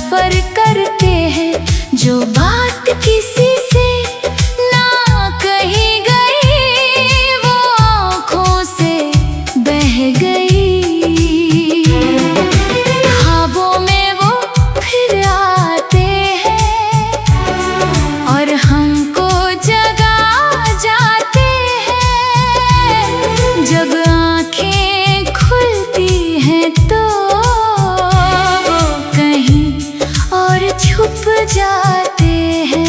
सफर करते हैं, जो बात किसी से ना कही गई वो आँखों से बह गई। ख्वाबों में वो फिर आते हैं और हमको जगा जाते हैं। जब आँखें खुलती हैं तो वो कहीं और छुप जाते हैं।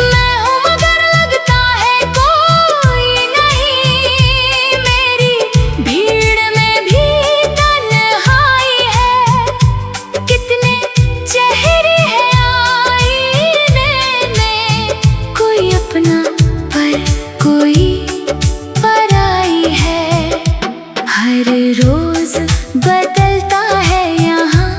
मैं हूँ मगर लगता है कोई नहीं, मेरी भीड़ में भी तन्हाई है। कितने चेहरे हैं आईने में, कोई अपना पर कोई पराई है। हर रोज बदलता है यहाँ,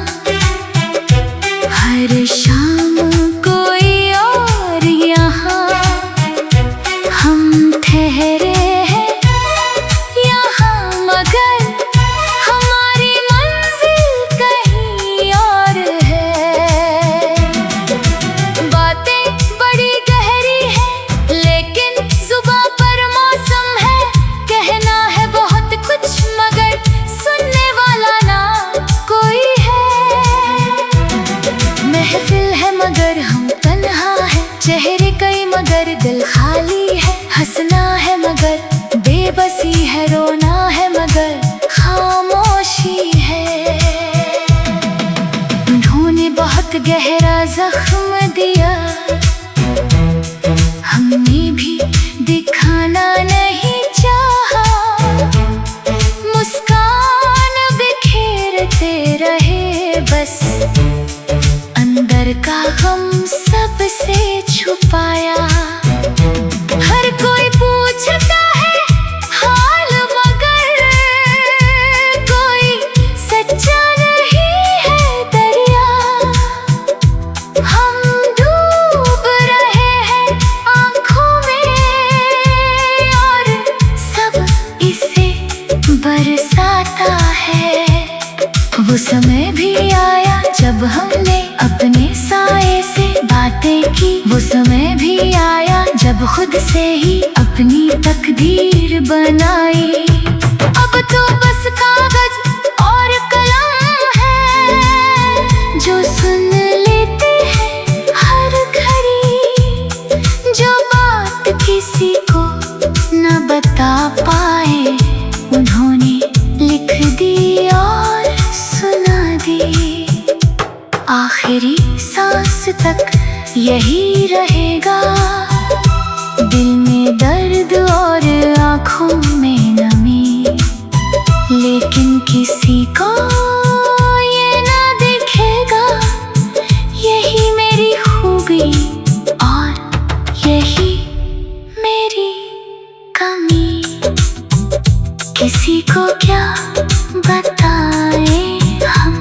हर शाम कोई और यहाँ। हम ठहरे हैं यहाँ मगर हमारी मंजिल कहीं और है। बातें बड़ी गहरी हैं लेकिन जुबां पर मौसम है। कहना है बहुत कुछ मगर सुनने वाला ना कोई है। महफिल है मगर हम तन्हा है, चेहरे कई मगर दिल खाली है। हंसना है मगर बेबसी है, रोना है मगर खामोशी है। उन्होंने बहुत गहरा जख्म दिया, हमने भी दिखाना नहीं चाहा। मुस्कान बिखेरते रहे बस, अंदर का गम सबसे छुपाया। हर कोई पूछता है हाल मगर कोई सच्चा नहीं है दरिया। हम डूब रहे हैं आँखों में और सब इसे बरसाता है। वो समय भी आया जब हमने अपने साए से बातें की। वो समय भी आया जब खुद से ही अपनी तकदीर बनाई। अब तो बस कागज और कलम है जो सुन लेते हैं हर घड़ी। जो बात किसी को न बता पाए उन्होंने लिख दी और सुना दी। आखिरी सांस तक यही रहेगा, दिल में दर्द और आँखों में नमी। लेकिन किसी को ये ना दिखेगा, यही मेरी खूबी और यही मेरी कमी। किसी को क्या बताएं हम,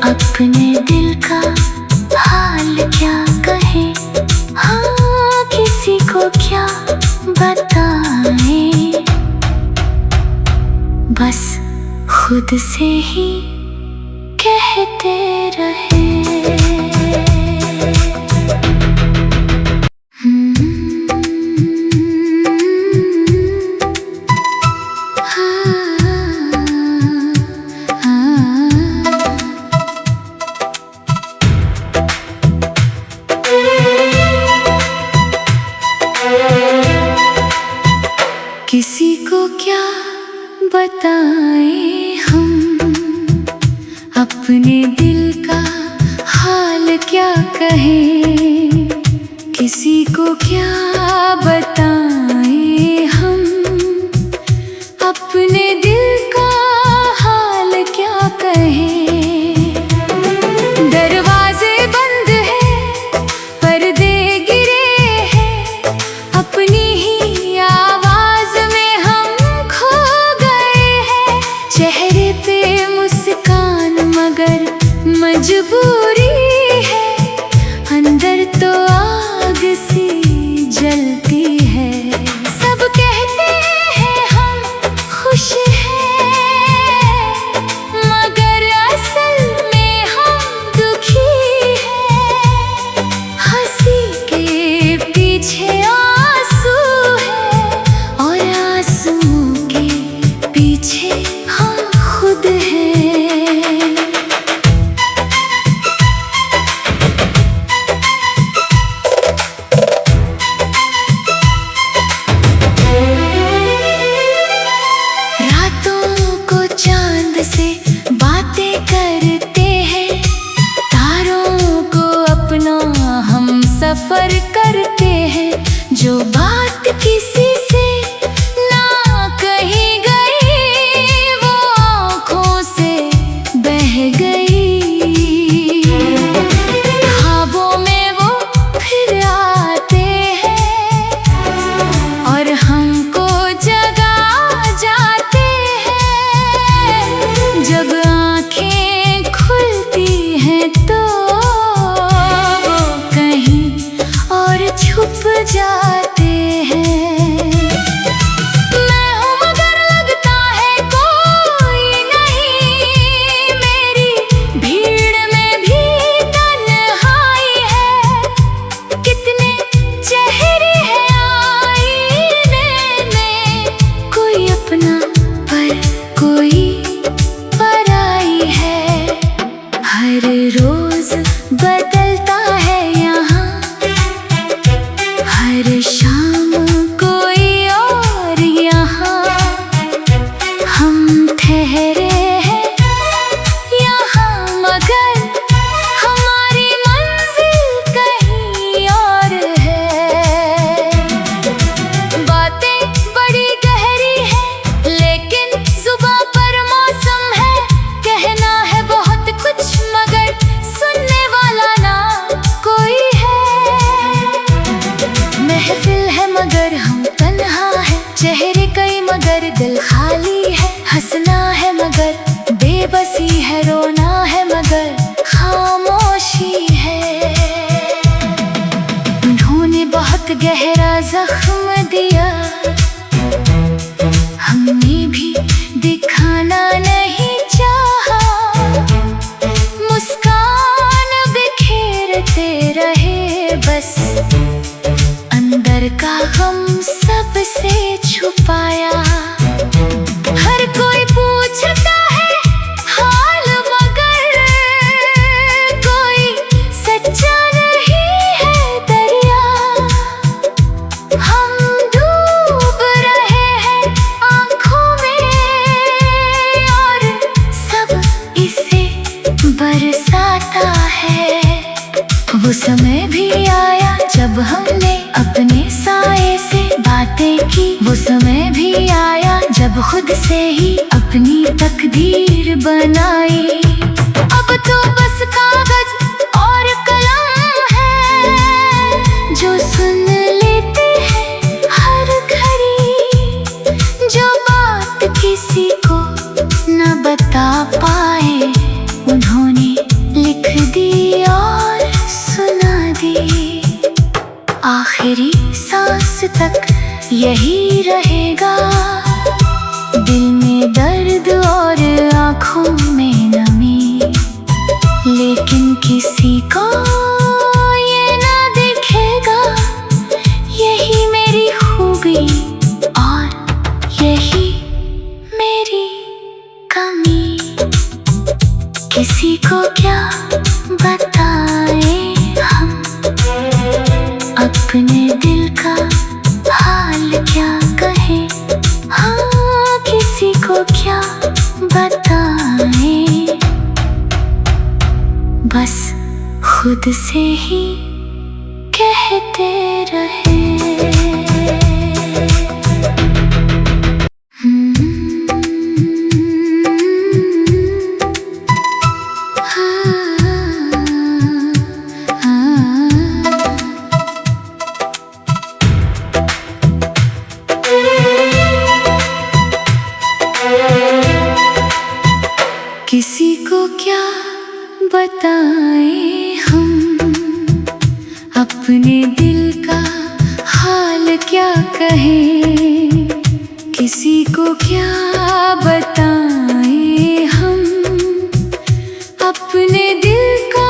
अपने दिल का हाल क्या कहें। हाँ, किसी को क्या बताएं, बस खुद से ही कहते रहे। किसी को क्या बताएं हम, अपने दिल का हाल क्या कहें। किसी को क्या बताएं हम, अपने दिल का हाल क्या कहें। दरवाजे बंद हैं, पर्दे गिरे हैं, अपनी ही आवाज में हम खो गए हैं। चेहरे पे मुस्कान मगर मजबूरी है, अंदर तो आग सी जलती है। सब कहते हैं हम खुश हैं, मगर असल गई। ख्वाबों में वो फिर आते हैं और हमको जगा जाते हैं। जब आँखें खुलती हैं तो वो कहीं और छुप जाते हैं। मैं हूँ मगर लगता है कोई नहीं, मेरी भीड़ में भी तन्हाई है। कितने चेहरे हैं आईने में, कोई अपना पर कोई पराई है। हर रोज बदलता है यहाँ, हर शाम कोई और यहाँ। हम ठहरे हैं यहाँ मगर हमारी मंजिल कहीं और है। बातें बड़ी गहरी हैं लेकिन जुबां पर मौसम है। कहना है बहुत कुछ मगर सुनने वाला ना कोई है। महफिल है मगर हम तन्हा है, चेहरे कई मगर दिल खाली है। हंसना है मगर बेबसी है, रोना है मगर खामोशी है। उन्होंने बहुत गहरा जख्म दिया, हमने भी दिखाना नहीं चाहा। मुस्कान बिखेरते रहे बस, अंदर का गम सबसे छुपाया। हर कोई पूछता है हाल मगर कोई सच्चा नहीं है दरिया। हम डूब रहे हैं आँखों में और सब इसे बरसाता है। वो समय भी आया जब हमने अपने साए से बातें की। वो समय भी आया जब खुद से ही अपनी तकदीर बनाई। अब तो बस कागज और कलम है जो सुन लेते हैं हर घड़ी। जो बात किसी को न बता पाए उन्होंने लिख दी और सुना दी। आखिरी सांस तक यही रहेगा, दिल में दर्द और आँखों में नमी। लेकिन किसी को ये ना दिखेगा, यही मेरी खूबी और यही मेरी कमी। किसी को क्या बताएं हम, अपने दिल का हाल क्या कहें। हाँ, किसी को क्या बताएं, बस खुद से ही कहते रहे। किसी को क्या बताएं हम, अपने दिल का हाल क्या कहें। किसी को क्या बताएं हम, अपने दिल का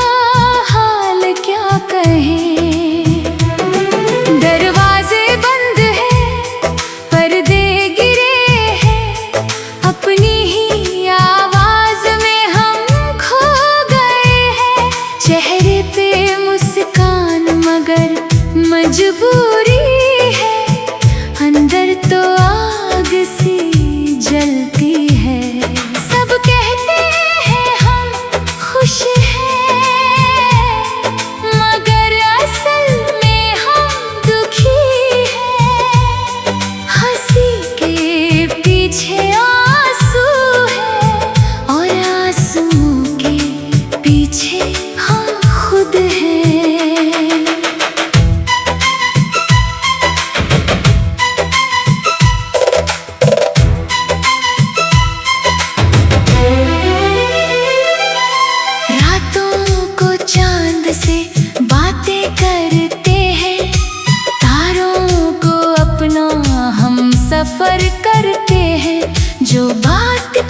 हाल क्या कहें। दरवाजे बंद हैं, पर्दे गिरे हैं, अपनी ही आवाज में हम खो गए हैं। चेहरे पे मुस्कान मगर मजबूरी है, अंदर तो आग सी जलती है। सब कहते हैं हम खुश हैं, मगर असल में हम दुखी हैं। हंसी के पीछे आंसू है और आंसू के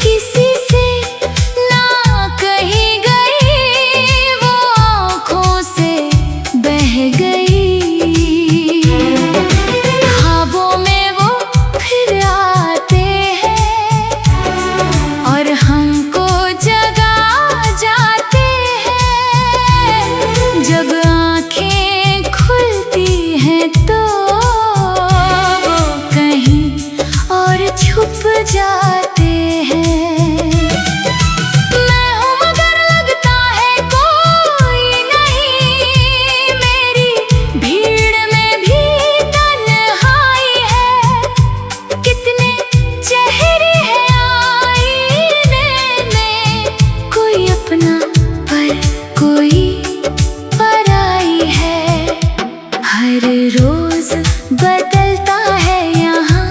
किसी से ना कही गई, वो आँखों से बह गई। ख्वाबों में वो फिर आते हैं और हमको जगा जाते हैं। जब आँखें खुलती हैं तो वो कहीं और छुप जाते हैं। मैं हूँ मगर लगता है कोई नहीं, मेरी भीड़ में भी तन्हाई है। कितने चेहरे हैं आईने में, कोई अपना पर कोई पराई है। हर रोज बदलता है यहाँ,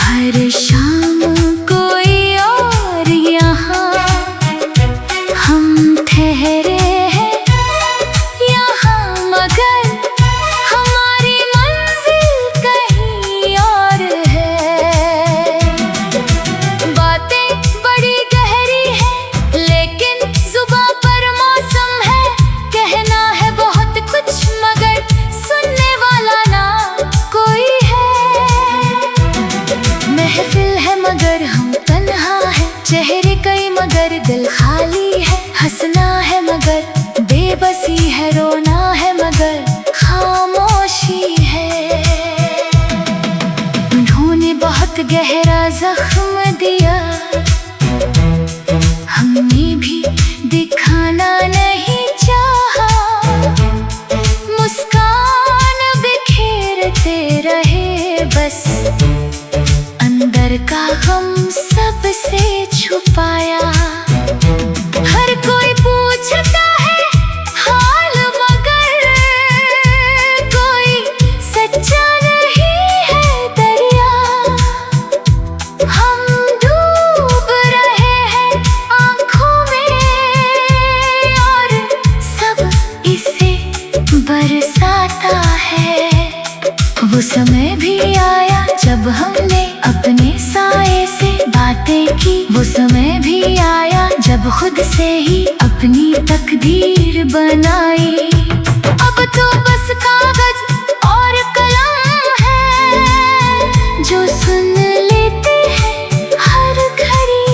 हर शाम कोई और यहाँ। हम ठहरे हैं यहाँ मगर हमारी मंजिल कहीं और है। बातें बड़ी गहरी हैं लेकिन जुबां पर मौसम है। कहना है बहुत कुछ मगर सुनने वाला ना कोई है। महफिल है मगर हम तन्हा है, चेहरे कई मगर दिल खाली है। हंसना है मगर बेबसी है, रोना है मगर खामोशी है। उन्होंने बहुत गहरा जख्म दिया, हमने भी दिखाना नहीं चाहा। मुस्कान बिखेरते रहे बस, अंदर का गम सबसे छुपाया। हर कोई पूछता है हाल मगर कोई सच्चा नहीं है दरिया। हम डूब रहे हैं आँखों में और सब इसे बरसाता है। वो समय भी आया जब हमने अपने साए से बातें की। वो समय भी आया जब खुद से ही अपनी तकदीर बनाई। अब तो बस कागज और कलम है जो सुन लेते हैं हर घड़ी।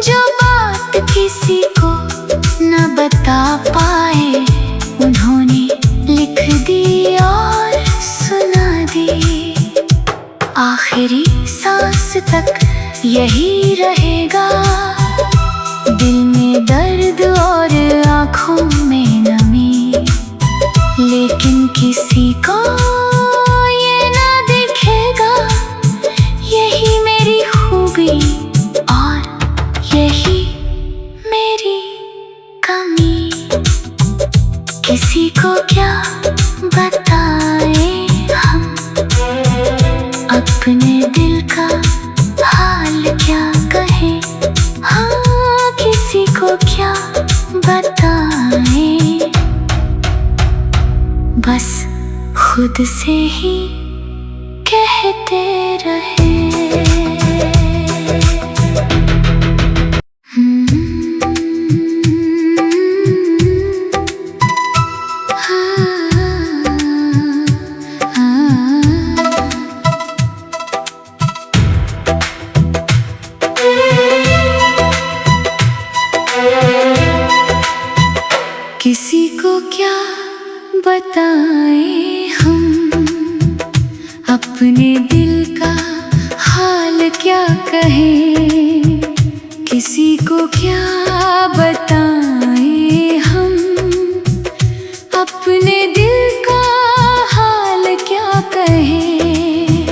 जो बात किसी को न बता पाए उन्होंने लिख दी और सुना दी। आखिरी सांस तक यही रहेगा, दिल में दर्द और आँखों में नमी। लेकिन किसी को ये ना दिखेगा, यही मेरी खूबी और यही मेरी कमी। किसी को क्या बताएं हम, अपने दिल का हाल क्या कहें। हाँ, किसी को क्या बताएं, बस खुद से ही कहते रहे। किसी को क्या बताएं हम, अपने दिल का हाल क्या कहें। किसी को क्या बताएं हम, अपने दिल का हाल क्या कहें।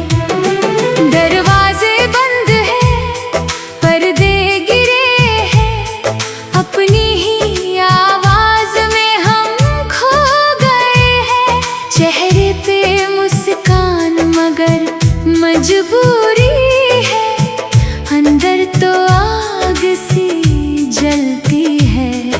दरवाजे बंद हैं, पर्दे गिरे हैं, अपनी ही आवाज में हम खो गए हैं। चेहरे पे मुस्कान मगर मजबूरी है, अंदर तो आग सी जलती है।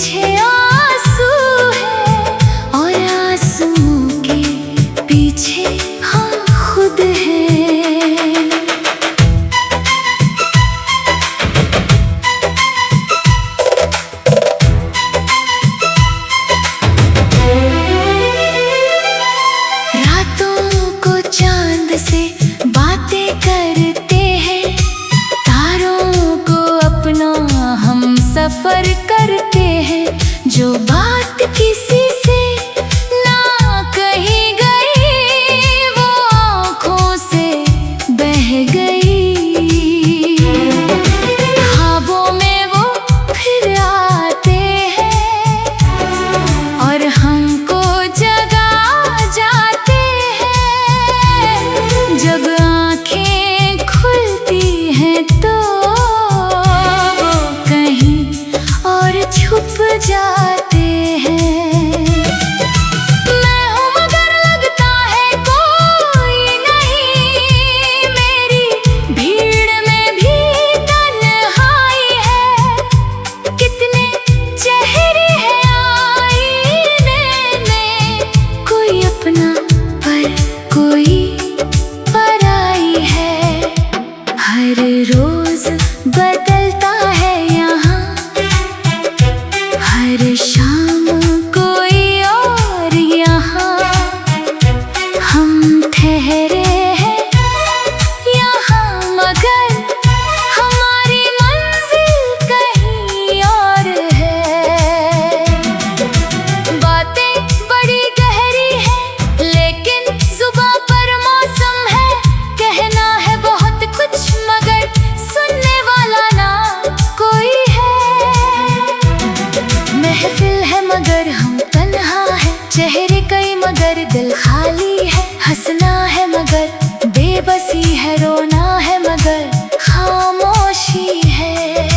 पीछे आंसू है और आंसुओं के पीछे हम खुद हैं। रातों को चांद से बातें करते हैं, तारों को अपना हम सफर करते हैं। जो बात किसी से ना कही गई वो आँखों से बह गई। ख्वाबों में वो फिर आते हैं और हमको जगा जाते हैं। जब आँखें खुलती हैं तो वो कहीं और छुप जाते हैं। मैं हूँ मगर लगता है कोई नहीं, मेरी भीड़ में भी तन्हाई है। कितने चेहरे हैं आईने में, कोई अपना पर कोई पराई है। हर रोज बदलता है यहाँ, हर शाम कोई और यहाँ। हम ठहरे हैं यहाँ मगर हमारी मंजिल कहीं और है। बातें बड़ी गहरी हैं लेकिन जुबां पर मौसम है। कहना है बहुत कुछ मगर सुनने वाला ना कोई है। महफिल है मगर हम तन्हा है, चेहरे कई मगर दिल खाली है। हंसना है मगर बेबसी है, रोना है मगर खामोशी है।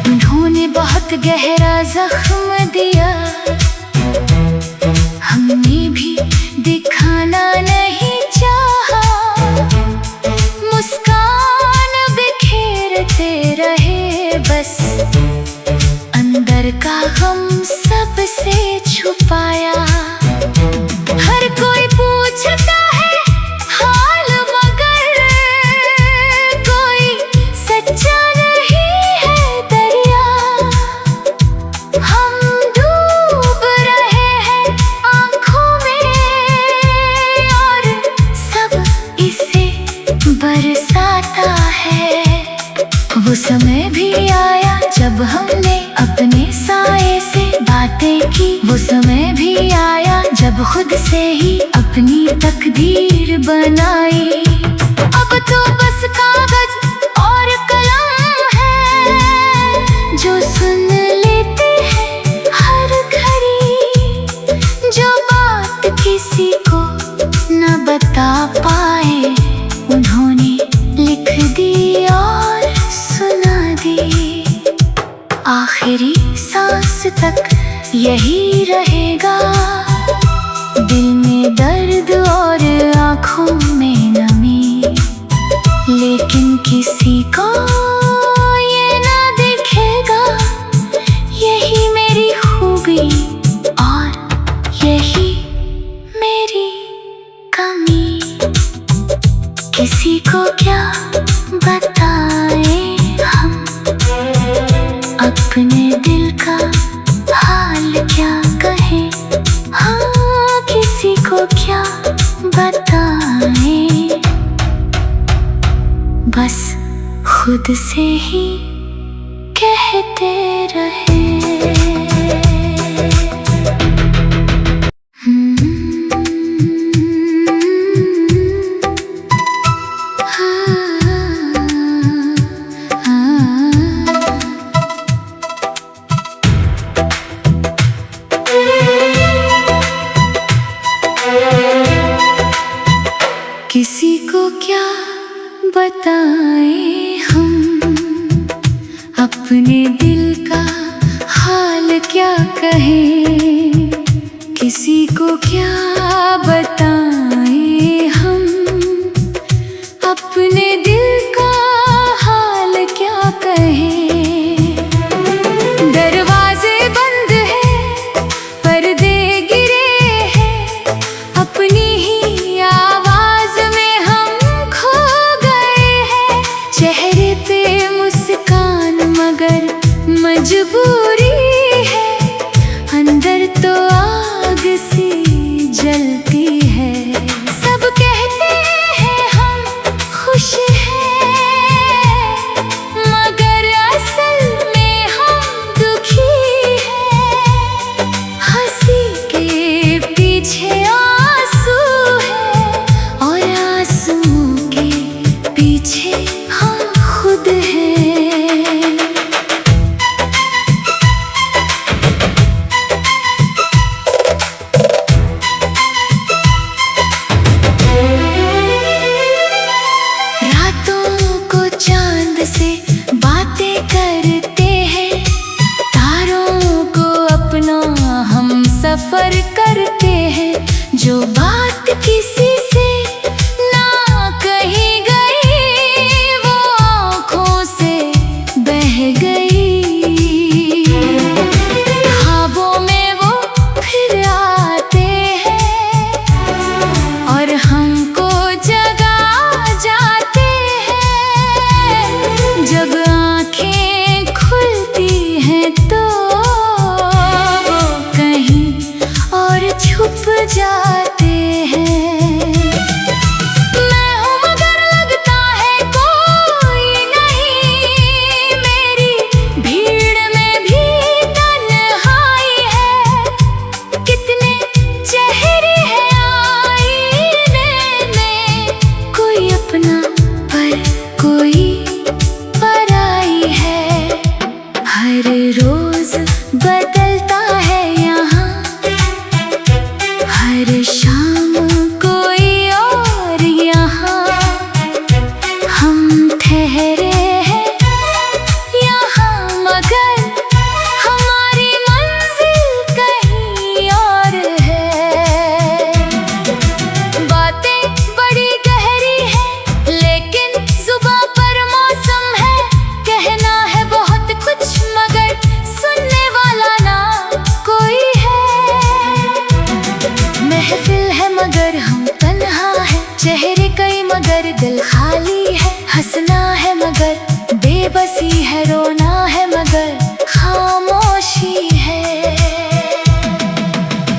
उन्होंने बहुत गहरा जख्म दिया, हमने भी दिखाना नहीं चाहा। मुस्कान बिखेरते रहे बस, अंदर का गम सबसे छुपाया। हर कोई पूछता है हाल मगर कोई सच्चा नहीं है दरिया। हम डूब रहे हैं आँखों में और सब इसे बरसाता है। वो समय भी आया जब हमने अपने साए से बातें की। वो समय भी आया जब खुद से ही अपनी तकदीर बनाई। अब तो बस कागज और कलम है जो सुन लेते हैं हर घड़ी। जो बात किसी को न बता पाए उन्होंने लिख दी और सुना दी। आखिरी सांस तक यही रहेगा, दिल में दर्द और आँखों में नमी। लेकिन किसी को ये ना दिखेगा, यही मेरी खूबी और यही मेरी कमी। किसी को क्या बताएं हम, अपने दिल का हाल क्या कहें। हाँ, किसी को क्या बताएं, बस खुद से ही कहते रहे। किसी को क्या बताएं हम, अपने दिल का हाल क्या कहें। किसी को क्या बताएं हम, अपने दिल का हाल क्या कहें। सफर करते हैं, जो बात किसी से ना कही गई वो आँखों से बह गई। ख्वाबों में वो फिर आते हैं और हमको जगा जाते हैं। जब आँखें खुलती हैं तो वो कहीं और छुप जाते हैं। मैं हूँ मगर लगता है कोई नहीं, मेरी भीड़ में भी तन्हाई है। कितने चेहरे हैं आईने में, कोई अपना पर कोई पराई है। हर रोज बदलता है यहाँ, हर शाम कोई और यहाँ। हम ठहरे हैं यहाँ मगर हमारी मंजिल कहीं और है। बातें बड़ी गहरी हैं लेकिन जुबां पर मौसम है। कहना है बहुत कुछ मगर सुनने वाला ना कोई है। महफिल है मगर हम तन्हा है, चेहरे कई मगर दिल खाली है। हंसना है मगर बेबसी है, रोना है मगर खामोशी है।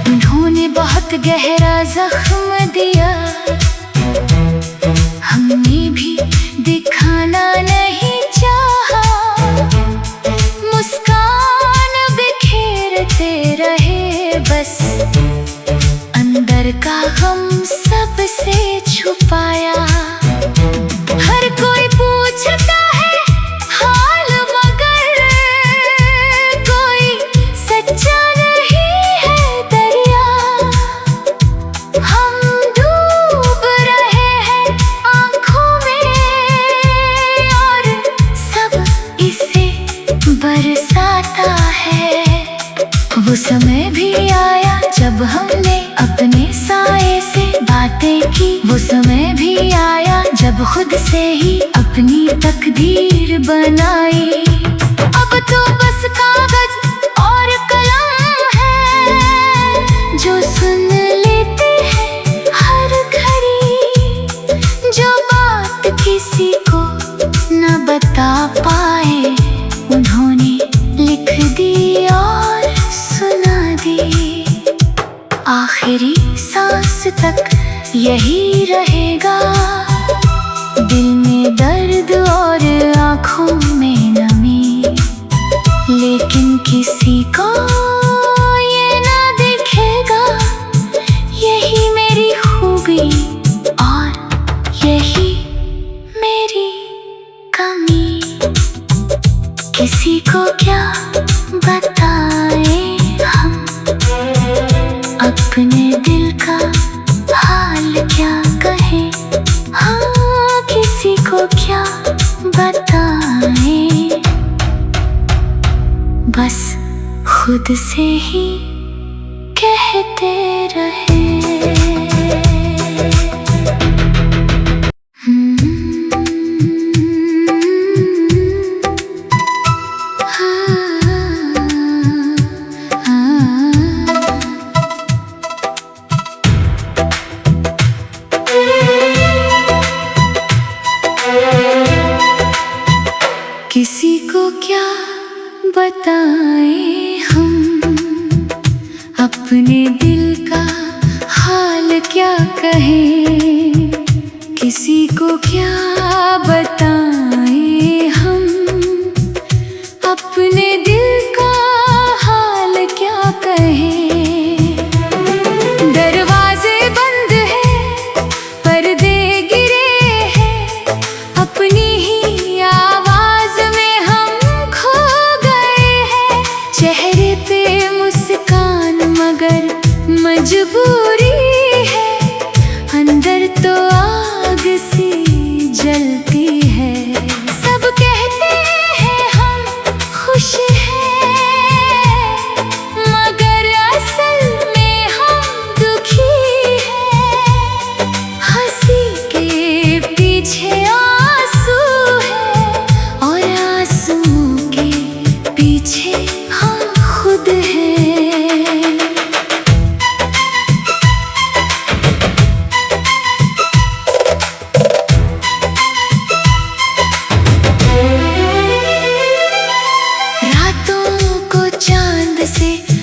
उन्होंने बहुत गहरा जख्म दिया, हमने भी दिखाना नहीं चाहा। मुस्कान बिखेरते रहे बस, अंदर का गम सबसे छुपाया। हर कोई पूछता है हाल मगर कोई सच्चा नहीं है दरिया। हम डूब रहे हैं आँखों में और सब इसे बरसाता है। वो समय भी आया जब हमने अपने साए से बातें की। वो समय भी आया जब खुद से ही अपनी तकदीर बनाई। अब तो बस कागज और कलम है जो सुन लेते हैं हर घड़ी। जो बात किसी को न बता पाए उन्होंने लिख दी और सुना दी। आखिरी सांस तक यही रहेगा, दिल में दर्द और आँखों में नमी। लेकिन किसी को ये ना दिखेगा, यही मेरी खूबी और यही मेरी कमी। किसी को क्या बताएं हम, अपने दिल का हाल क्या कहें। हाँ, किसी को क्या बताएं, बस खुद से ही कहते रहे। किसी को क्या बताएं हम, अपने दिल का हाल क्या कहें। किसी को क्या बताएं हम, अपने दिल का हाल क्या कहें। दरवाजे बंद हैं, पर्दे गिरे हैं, अपनी ही आवाज में हम खो गए हैं। चेहरे पे मुस्कान मगर मजबूरी है, अंदर तो आग सी जलती है। सब कहते हैं हम खुश हैं, मगर असल से